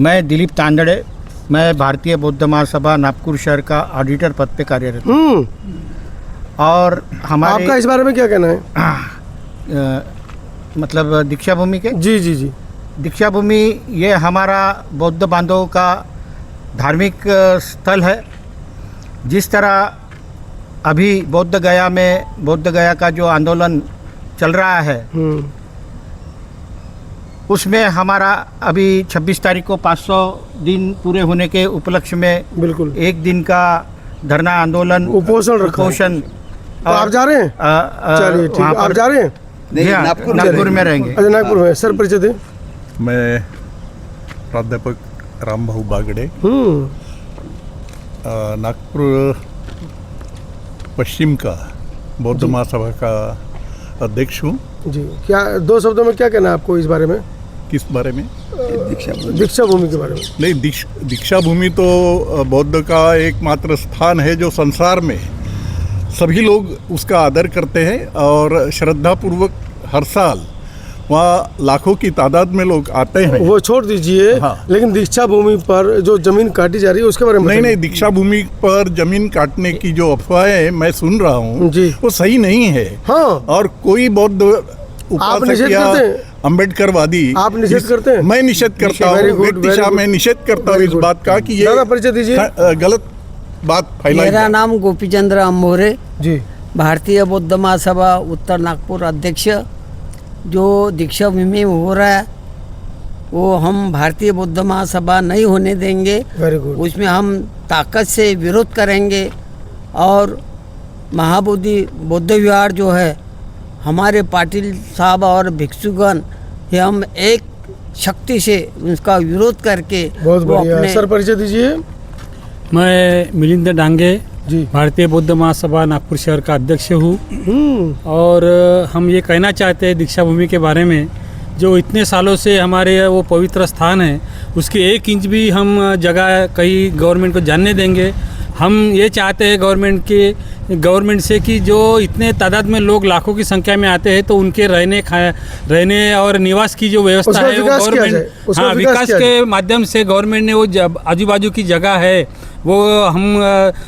मैं दिलीप तांदड़े, मैं भारतीय बौद्ध महासभा नागपुर शहर का ऑडिटर पद पे कार्यरत हूँ। और हमारे आपका इस बारे में क्या कहना है? मतलब दीक्षा भूमि के जी जी जी। दीक्षा भूमि ये हमारा बौद्ध बांधवों का धार्मिक स्थल है। जिस तरह अभी बौद्ध गया का जो आंदोलन चल रहा है उसमें हमारा अभी 26 तारीख को 500 दिन पूरे होने के उपलक्ष्य में बिल्कुल एक दिन का धरना आंदोलन उपोषण तो आप जा रहे हैं? चलिए ठीक है, आप जा रहे हैं? नहीं, नागपुर में रहेंगे। अच्छा, नागपुर में। सर परिचय दें। मैं प्राध्यापक रामभाऊ बागड़े, नागपुर पश्चिम का बौद्ध महासभा का अध्यक्ष हूँ। जी, क्या 2 शब्दों में क्या कहना है आपको इस बारे में? किस बारे में? दीक्षा भूमि के बारे में। नहीं, दीक्षा भूमि तो बौद्ध का एकमात्र स्थान है जो संसार में सभी लोग उसका आदर करते हैं और श्रद्धापूर्वक हर साल वहाँ लाखों की तादाद में लोग आते हैं। वो छोड़ दीजिए। हाँ। लेकिन दीक्षा भूमि पर जो जमीन काटी जा रही है उसके बारे में नहीं, दीक्षा भूमि पर जमीन काटने की जो अफवाहें मैं सुन रहा हूँ वो सही नहीं है। हाँ। और कोई बौद्ध उपासक या अम्बेडकरवादी आप निषेध करते हैं? मैं निषेध करता हूँ, व्यक्तिशः मैं निषेध करता हूँ इस बात का कि ये परिचय दीजिए, गलत बात फैलाई। मेरा नाम गोपीचंद्र अम्भोरे जी, भारतीय बौद्ध महासभा उत्तर नागपुर अध्यक्ष। जो दीक्षा भूमि में हो रहा है वो हम भारतीय बौद्ध महासभा नहीं होने देंगे। Very good. उसमें हम ताकत से विरोध करेंगे और महाबोधि बौद्ध विहार जो है हमारे पाटिल साहब और भिक्षुगण ये हम एक शक्ति से उसका विरोध करके बहुत बढ़िया। सर परिचय दीजिए। मैं मिलिंद डांगे जी, भारतीय बौद्ध महासभा नागपुर शहर का अध्यक्ष हूँ। और हम ये कहना चाहते हैं दीक्षा भूमि के बारे में, जो इतने सालों से हमारे वो पवित्र स्थान है उसके 1 इंच भी हम जगह कहीं गवर्नमेंट को जानने देंगे। हम ये चाहते हैं गवर्नमेंट से कि जो इतने तादाद में लोग लाखों की संख्या में आते हैं तो उनके रहने और निवास की जो व्यवस्था है वो गवर्नमेंट विकास के माध्यम से गवर्नमेंट ने वो आजू बाजू की जगह है वो हम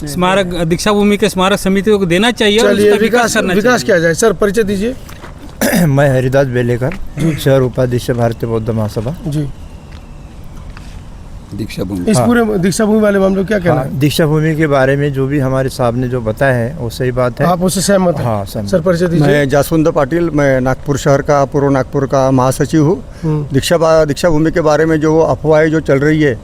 स्मारक दीक्षा भूमि के स्मारक समिति को देना चाहिए और उसका विकास किया जाए। सर परिचय दीजिए। मैं हरिदास बेलेकर, शहर उपाध्यक्ष भारतीय बौद्ध महासभा जी। दीक्षा भूमि, इस पूरे दीक्षा भूमि वाले मामले क्या कहना है? दीक्षा भूमि के बारे में जो भी हमारे साहब ने जो बताया है वो सही बात है। आप उससे सहमत हैं? हाँ, सहमत। सर परिचय दीजिए। मैं जासवंत पाटिल, मैं नागपुर शहर का पूर्व नागपुर का महासचिव हूँ। दीक्षा भूमि के बारे में जो अफवाहें जो चल रही है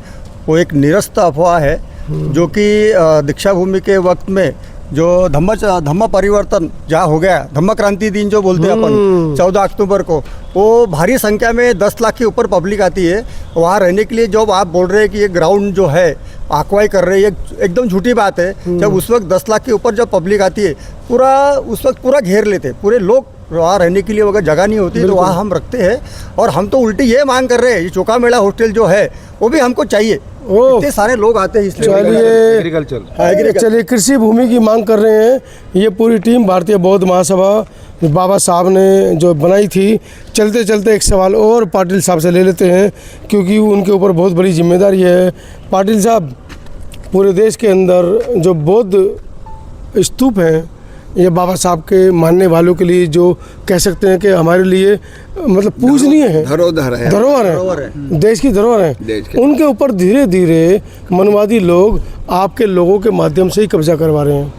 वो एक निरस्त अफवाह है, जो कि दीक्षा भूमि के वक्त में जो धम्म परिवर्तन जहाँ हो गया, धम्म क्रांति दिन जो बोलते हैं अपन 14 अक्टूबर को, वो भारी संख्या में 10 लाख के ऊपर पब्लिक आती है वहाँ रहने के लिए। जब आप बोल रहे हैं कि ये ग्राउंड जो है आक्वाई कर रहे हैं, एकदम झूठी बात है। जब उस वक्त 10 लाख के ऊपर जब पब्लिक आती है उस वक्त पूरा घेर लेते पूरे लोग। वहाँ रहने के लिए अगर जगह नहीं होती तो वहाँ हम रखते हैं। और हम तो उल्टी ये मांग कर रहे हैं, ये चौका मेला हॉस्टल जो है वो भी हमको चाहिए। इतने सारे लोग आते हैं इसलिए। चलिए कृषि भूमि की मांग कर रहे हैं। ये पूरी टीम भारतीय बौद्ध महासभा बाबा साहब ने जो बनाई थी। चलते चलते एक सवाल और पाटिल साहब से ले लेते हैं, क्योंकि उनके ऊपर बहुत बड़ी जिम्मेदारी है। पाटिल साहब, पूरे देश के अंदर जो बौद्ध स्तूप हैं ये बाबा साहब के मानने वालों के लिए जो कह सकते हैं कि हमारे लिए मतलब पूजनीय है, धरोहर है, देश की धरोहर है, उनके ऊपर धीरे धीरे मनवादी लोग आपके लोगों के माध्यम से ही कब्जा करवा रहे हैं।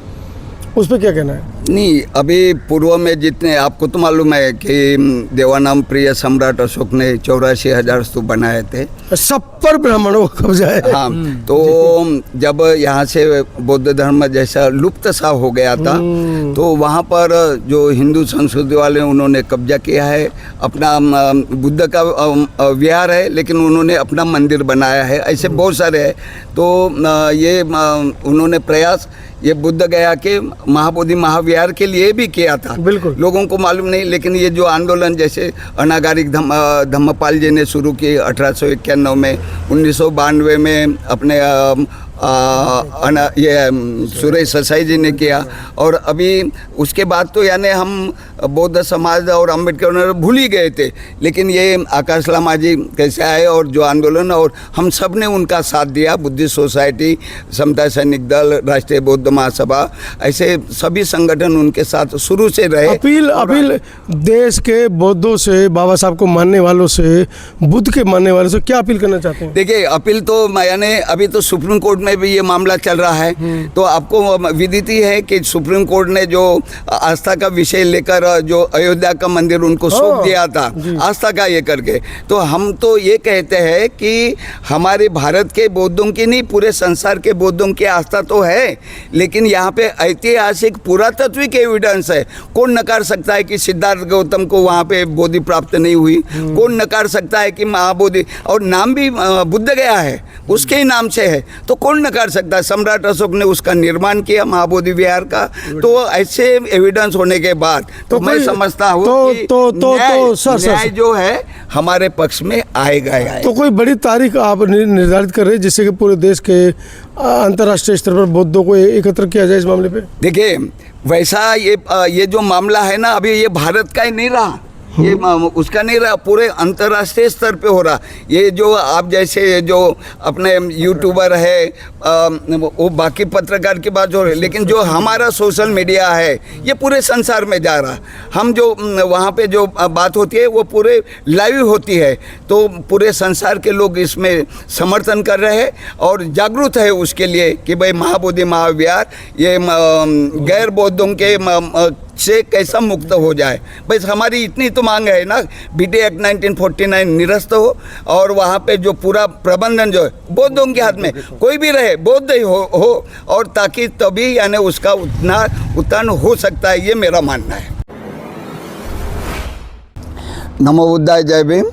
उस पर क्या कहना है? नहीं, अभी पूर्व में जितने आपको तो मालूम है कि देवानाम प्रिय सम्राट अशोक ने 84,000 स्तूप बनाए थे, सब पर ब्राह्मणों को कब्जा है। हाँ, तो जब यहाँ से बौद्ध धर्म जैसा लुप्त सा हो गया था तो वहाँ पर जो हिंदू संस्कृति वाले उन्होंने कब्जा किया है। अपना बुद्ध का विहार है लेकिन उन्होंने अपना मंदिर बनाया है, ऐसे बहुत सारे हैं। तो ये उन्होंने प्रयास ये बुद्ध गया के महाबोधि महाविहार के लिए भी किया था। बिल्कुल, लोगों को मालूम नहीं। लेकिन ये जो आंदोलन जैसे अनागारिक धम्मपाल जी ने शुरू की 1891 में, 1992 में अपने सुरेश ससाई जी ने किया। और अभी उसके बाद तो यानी हम बौद्ध समाज और अम्बेडकर भूल ही गए थे, लेकिन ये आकाश लामा जी कैसे आए और जो आंदोलन, और हम सब ने उनका साथ दिया। बुद्धिस्ट सोसाइटी, समता सैनिक दल, राष्ट्रीय बौद्ध महासभा, ऐसे सभी संगठन उनके साथ शुरू से रहे। अपील देश के बौद्धों से, बाबा साहब को मानने वालों से, बुद्ध के मानने वालों से क्या अपील करना चाहते हैं? देखिए, अपील तो यानी अभी तो सुप्रीम कोर्ट में भी ये मामला चल रहा है, तो आपको विदित ही है कि सुप्रीम कोर्ट ने जो आस्था का विषय लेकर जो अयोध्या का मंदिर उनको सौंप दिया था, आस्था का ये करके, तो हम तो ये कहते हैं कि हमारे भारत के बौद्धों की नहीं, पूरे संसार के बौद्धों की आस्था तो है, लेकिन यहाँ पे ऐतिहासिक पुरातत्विक एविडेंस है। कौन नकार सकता है कि सिद्धार्थ गौतम को वहाँ पे बोधि प्राप्त नहीं हुई? कौन नकार सकता है कि महाबोधि, और नाम भी बुद्ध गया है, उसके ही नाम से है, तो कौन नकार सकता है? सम्राट अशोक ने उसका निर्माण किया महाबोधि विहार का। तो ऐसे एविडेंस होने के बाद तो मैं समझता हूँ कि न्याय जो है हमारे पक्ष में आएगा। तो कोई बड़ी तारीख आप निर्धारित कर रहे हैं जिससे कि पूरे देश के अंतर्राष्ट्रीय स्तर पर बौद्धों को एकत्र किया जाए इस मामले पे? देखिए, वैसा ये जो मामला है ना, अभी ये भारत का ही नहीं रहा, ये उसका नहीं रहा, पूरे अंतर्राष्ट्रीय स्तर पे हो रहा। ये जो आप जैसे जो अपने यूट्यूबर है, वो बाकी पत्रकार की बात हो रही, लेकिन जो हमारा सोशल मीडिया है ये पूरे संसार में जा रहा। हम जो वहाँ पे जो बात होती है वो पूरे लाइव होती है, तो पूरे संसार के लोग इसमें समर्थन कर रहे हैं और जागरूक है उसके लिए कि भाई महाबोधि महाविहार ये गैर बौद्धों के से कैसा मुक्त हो जाए। बस हमारी इतनी तो मांग है ना, बीटी एक्ट 1949 निरस्त हो और वहाँ पे जो पूरा प्रबंधन जो है बौद्धों के हाथ में, कोई भी रहे बौद्ध ही हो और ताकि तभी यानी उसका उतना उत्थान हो सकता है, ये मेरा मानना है। नमो बुद्धाय, जय भीम।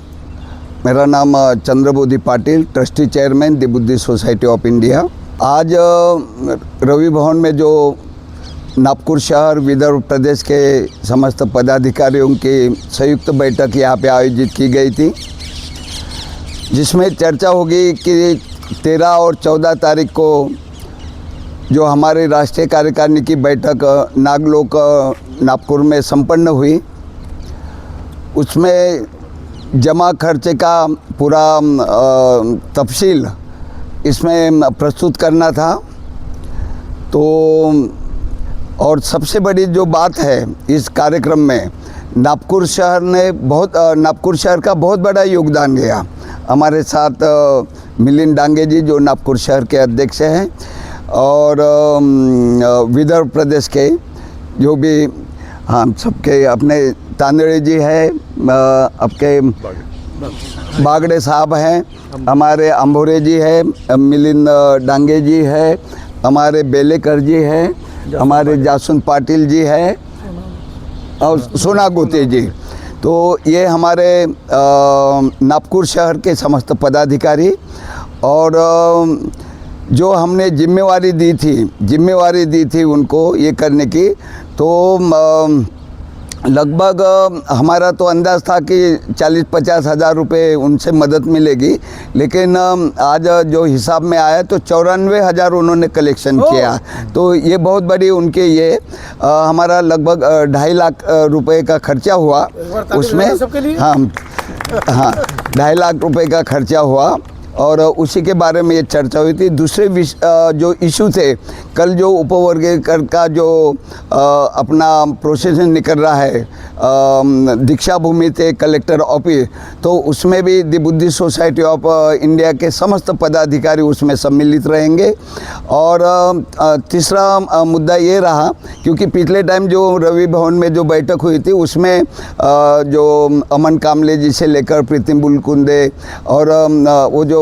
मेरा नाम Chandrabodhi Patil, trustee chairman the Buddhist society of India. आज रवि भवन में जो नागपुर शहर विदर्भ प्रदेश के समस्त पदाधिकारियों की संयुक्त बैठक यहाँ पे आयोजित की गई थी, जिसमें चर्चा होगी कि 13 और 14 तारीख को जो हमारी राष्ट्रीय कार्यकारिणी की बैठक नागलोक नागपुर में संपन्न हुई, उसमें जमा खर्चे का पूरा तफसील इसमें प्रस्तुत करना था। तो और सबसे बड़ी जो बात है इस कार्यक्रम में, नागपुर शहर का बहुत बड़ा योगदान दिया। हमारे साथ मिलिंद डांगे जी जो नागपुर शहर के अध्यक्ष हैं, और विदर्भ प्रदेश के जो भी हम सबके अपने तांदड़े जी है, आपके बागड़े साहब हैं, हमारे अंभोरे जी है, मिलिंद डांगे जी है, हमारे बेलेकर जी हैं, हमारे जासुन पाटिल जी है और सोना गोते जी। तो ये हमारे नागपुर शहर के समस्त पदाधिकारी, और जो हमने जिम्मेवारी दी थी उनको ये करने की, तो लगभग हमारा तो अंदाज़ था कि 40-50 हज़ार रुपये उनसे मदद मिलेगी, लेकिन आज जो हिसाब में आया तो 94,000 उन्होंने कलेक्शन किया। तो ये बहुत बड़ी उनके ये हमारा लगभग 2.5 लाख रुपए का खर्चा हुआ उसमें। हाँ, 2.5 लाख रुपए का खर्चा हुआ, और उसी के बारे में ये चर्चा हुई थी। दूसरे जो इशू थे, कल जो उपवर्गीकरण का जो अपना प्रोसेसन निकल रहा है दीक्षा भूमि थे कलेक्टर ऑफिस, तो उसमें भी the Buddhist society of India के समस्त पदाधिकारी उसमें सम्मिलित रहेंगे। और तीसरा मुद्दा ये रहा, क्योंकि पिछले टाइम जो रवि भवन में जो बैठक हुई थी उसमें जो अमन कामले जी से लेकर प्रीतिम बुलकुंदे और वो जो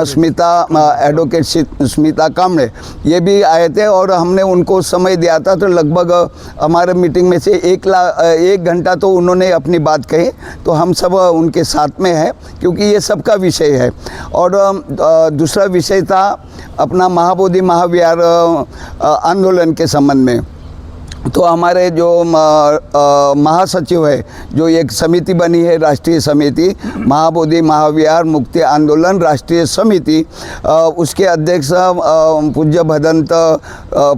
स्मिता एडवोकेट स्मिता कामड़े ये भी आए थे, और हमने उनको समय दिया था। तो लगभग हमारे मीटिंग में से 1 घंटा तो उन्होंने अपनी बात कही, तो हम सब उनके साथ में हैं क्योंकि ये सबका विषय है। और दूसरा विषय था अपना महाबोधि महाविहार आंदोलन के संबंध में। तो हमारे जो महासचिव है, जो एक समिति बनी है, राष्ट्रीय समिति महाबोधि महाविहार मुक्ति आंदोलन राष्ट्रीय समिति, उसके अध्यक्ष पूज्य भदंत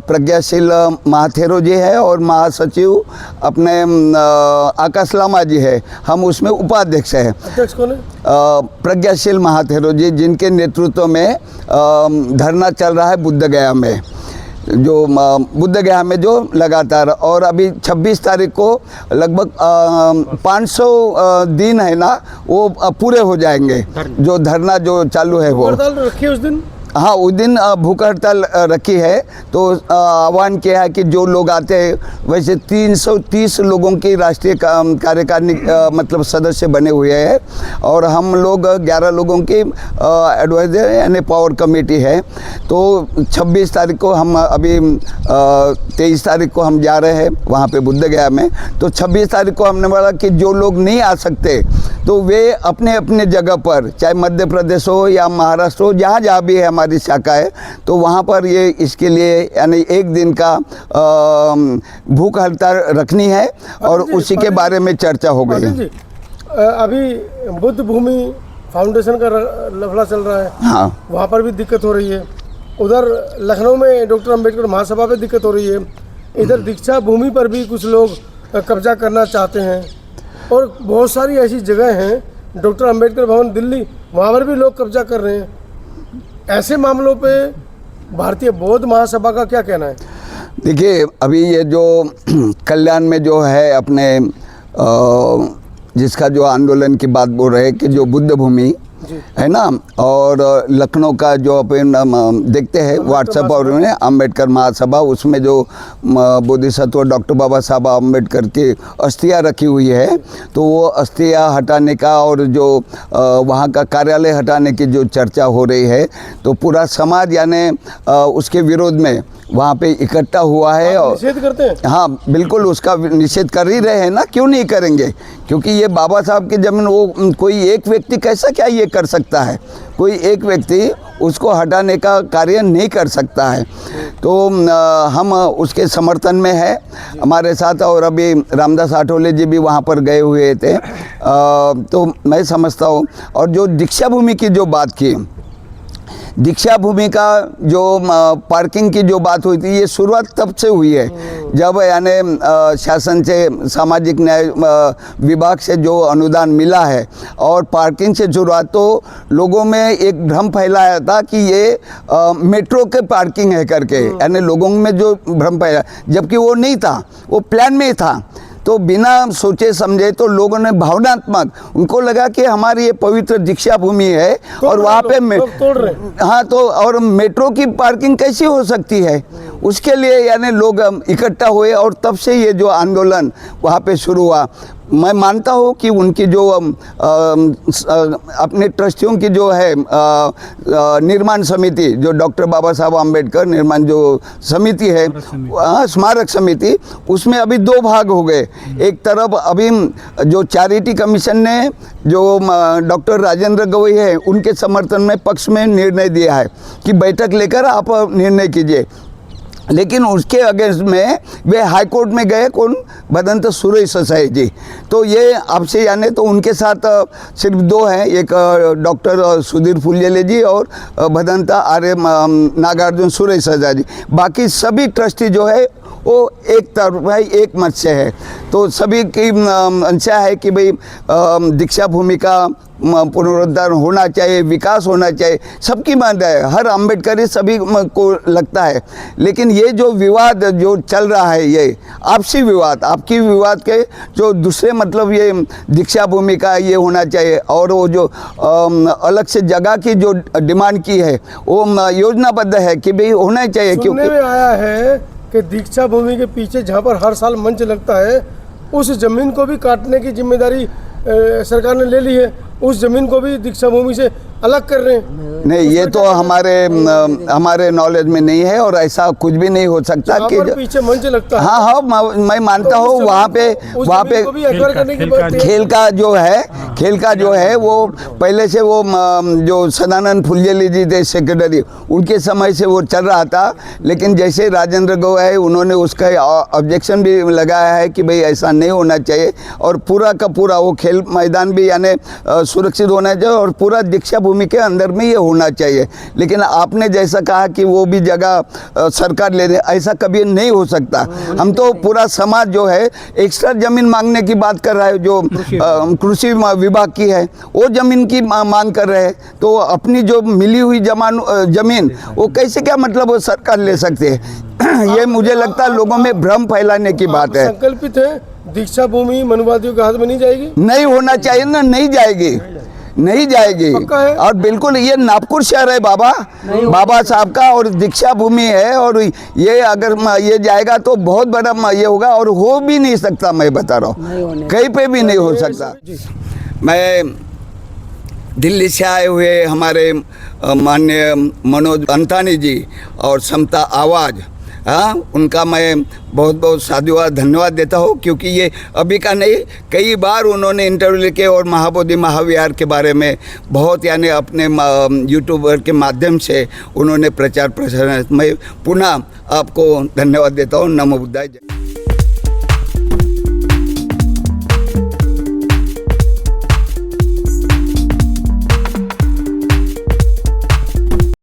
प्रज्ञाशील महाथेरो जी है और महासचिव अपने आकाश लामा जी है। हम उसमें उपाध्यक्ष हैं। अध्यक्ष कौन है? प्रज्ञाशील महाथेरो जी, जिनके नेतृत्व में धरना चल रहा है बुद्ध गया में, जो बुद्ध गया में जो लगातार, और अभी 26 तारीख को लगभग 500 दिन है ना, वो पूरे हो जाएंगे जो धरना जो चालू है वो। हड़ताल रखी है उस दिन? हाँ, उस दिन भूख हड़ताल रखी है। तो आह्वान किया है कि जो लोग आते हैं, वैसे 330 लोगों की राष्ट्रीय कार्यकारिणी मतलब सदस्य बने हुए हैं और हम लोग 11 लोगों की एडवाइजर यानी पावर कमेटी है। तो 26 तारीख को हम अभी 23 तारीख को हम जा रहे हैं वहाँ पे बुद्ध गया में। तो 26 तारीख को हमने बोला कि जो लोग नहीं आ सकते तो वे अपने अपने जगह पर, चाहे मध्य प्रदेश हो या महाराष्ट्र हो, जहाँ जहाँ भी है हमारी शाखा है, तो वहाँ पर ये इसके लिए यानी एक दिन का भूख हड़ताल रखनी है और उसी के बारे में चर्चा हो गई है। अभी बुद्ध भूमि फाउंडेशन का लफड़ा चल रहा है। हाँ, वहाँ पर भी दिक्कत हो रही है। उधर लखनऊ में डॉक्टर अंबेडकर महासभा पे दिक्कत हो रही है। इधर दीक्षा भूमि पर भी कुछ लोग कब्जा करना चाहते हैं और बहुत सारी ऐसी जगह हैं, डॉक्टर अंबेडकर भवन दिल्ली, वहाँ पर भी लोग कब्जा कर रहे हैं। ऐसे मामलों पे भारतीय बौद्ध महासभा का क्या कहना है? देखिए, अभी ये जो कल्याण में जो है अपने जिसका जो आंदोलन की बात बोल रहे हैं कि जो बुद्ध भूमि है ना, और लखनऊ का जो अपन देखते हैं व्हाट्सएप और में अम्बेडकर महासभा, उसमें जो बोधिसत्व डॉक्टर बाबा साहब अम्बेडकर की अस्थियाँ रखी हुई है, तो वो अस्थियाँ हटाने का और जो वहाँ का कार्यालय हटाने की जो चर्चा हो रही है, तो पूरा समाज यानी उसके विरोध में वहाँ पे इकट्ठा हुआ है। और निषेध करते हैं? हाँ, बिल्कुल उसका निषेध कर ही रहे हैं ना, क्यों नहीं करेंगे, क्योंकि ये बाबा साहब की ज़मीन, वो कोई एक व्यक्ति कैसा क्या ये कर सकता है, कोई एक व्यक्ति उसको हटाने का कार्य नहीं कर सकता है। तो हम उसके समर्थन में है हमारे साथ, और अभी रामदास आठवले जी भी वहाँ पर गए हुए थे। तो मैं समझता हूँ, और जो दीक्षा भूमि की जो बात की, दीक्षा भूमि का जो पार्किंग की जो बात हुई थी, ये शुरुआत तब से हुई है जब यानी शासन से, सामाजिक न्याय विभाग से जो अनुदान मिला है, और पार्किंग से शुरुआत तो लोगों में एक भ्रम फैलाया था कि ये मेट्रो के पार्किंग है करके, यानी लोगों में जो भ्रम फैला, जबकि वो नहीं था, वो प्लान में था। तो बिना सोचे समझे तो लोगों ने भावनात्मक, उनको लगा कि हमारी ये पवित्र दीक्षा भूमि है और वहाँ पे तोड़ रहे। हाँ, तो और मेट्रो की पार्किंग कैसी हो सकती है, उसके लिए यानी लोग इकट्ठा हुए और तब से ये जो आंदोलन वहाँ पे शुरू हुआ। मैं मानता हूँ कि उनकी जो अपने ट्रस्टियों की जो है निर्माण समिति, जो डॉक्टर बाबा साहब अम्बेडकर निर्माण जो समिति है, स्मारक समिति, उसमें अभी 2 भाग हो गए। एक तरफ अभी जो चैरिटी कमीशन ने जो डॉक्टर राजेंद्र गवई है, उनके समर्थन में पक्ष में निर्णय दिया है कि बैठक लेकर आप निर्णय कीजिए, लेकिन उसके अगेंस्ट में वे हाई कोर्ट में गए, कौन, भदंत सुरेश ससाई जी। तो ये आपसे यानी तो उनके साथ सिर्फ 2 हैं, एक डॉक्टर सुधीर फुलझेले जी और भदंत आर्य नागार्जुन सुरेश ससाई जी। बाकी सभी ट्रस्टी जो है वो एक तरफ है, एक मत से है। तो सभी की मंशा है कि भाई दीक्षा भूमि का पुनरुद्धार होना चाहिए, विकास होना चाहिए, सबकी मांग है, हर अम्बेडकरी सभी को लगता है। लेकिन ये जो विवाद जो चल रहा है, ये आपसी विवाद, आपकी विवाद के जो दूसरे मतलब ये दीक्षा भूमि का ये होना चाहिए, और वो जो अलग से जगह की जो डिमांड की है वो योजनाबद्ध है कि भाई होना चाहिए। सुनने में आया है कि दीक्षा भूमि के पीछे जहाँ पर हर साल मंच लगता है, उस ज़मीन को भी काटने की जिम्मेदारी सरकार ने ले ली है। उस ज़मीन को भी दीक्षा भूमि से अलग कर रहे हैं। नहीं, ये तो हमारे नॉलेज में नहीं है और ऐसा कुछ भी नहीं हो सकता कि पीछे मंच लगता है। हाँ हाँ, मैं मानता हूँ वहाँ पे खेल का जो है वो पहले से वो जो सदानंद फुलझेली जी थे सेक्रेटरी, उनके समय से वो चल रहा था। लेकिन जैसे राजेंद्र गौड़ है, उन्होंने उसका ऑब्जेक्शन भी लगाया है कि भाई ऐसा नहीं होना चाहिए और पूरा का पूरा वो खेल मैदान भी यानी सुरक्षित होना चाहिए और पूरा दीक्षा भूमि के अंदर में ये होना चाहिए। लेकिन आपने जैसा कहा कि वो भी जगह सरकार ले रही, ऐसा कभी नहीं हो सकता। हम तो पूरा समाज जो है एक्स्ट्रा जमीन मांगने की बात कर रहा है, जो कृषि विभाग की है वो जमीन की मांग कर रहे हैं। तो अपनी जो मिली हुई जमीन वो कैसे, क्या मतलब वो सरकार ले सकते हैं? ये मुझे लगता है लोगों में भ्रम फैलाने की बात है। संकल्पित है दीक्षा भूमि मनुवादियों के हाथ में नहीं जाएगी, नहीं होना चाहिए ना, नहीं जाएगी और बिल्कुल ये नागपुर शहर है बाबा साहब का और दीक्षा भूमि है और ये अगर ये जाएगा तो बहुत बड़ा ये होगा और हो भी नहीं सकता। मैं बता रहा हूँ कहीं पे भी नहीं हो सकता। मैं दिल्ली से आए हुए हमारे माननीय मनोज अंतानी जी और समता आवाज़, हाँ, उनका मैं बहुत बहुत साधुवाद धन्यवाद देता हूँ, क्योंकि ये अभी का नहीं, कई बार उन्होंने इंटरव्यू लेके और महाबोधि महाविहार के बारे में बहुत यानी अपने यूट्यूबर के माध्यम से उन्होंने प्रचार प्रसार। मैं पुनः आपको धन्यवाद देता हूँ। नमो बुद्धाय।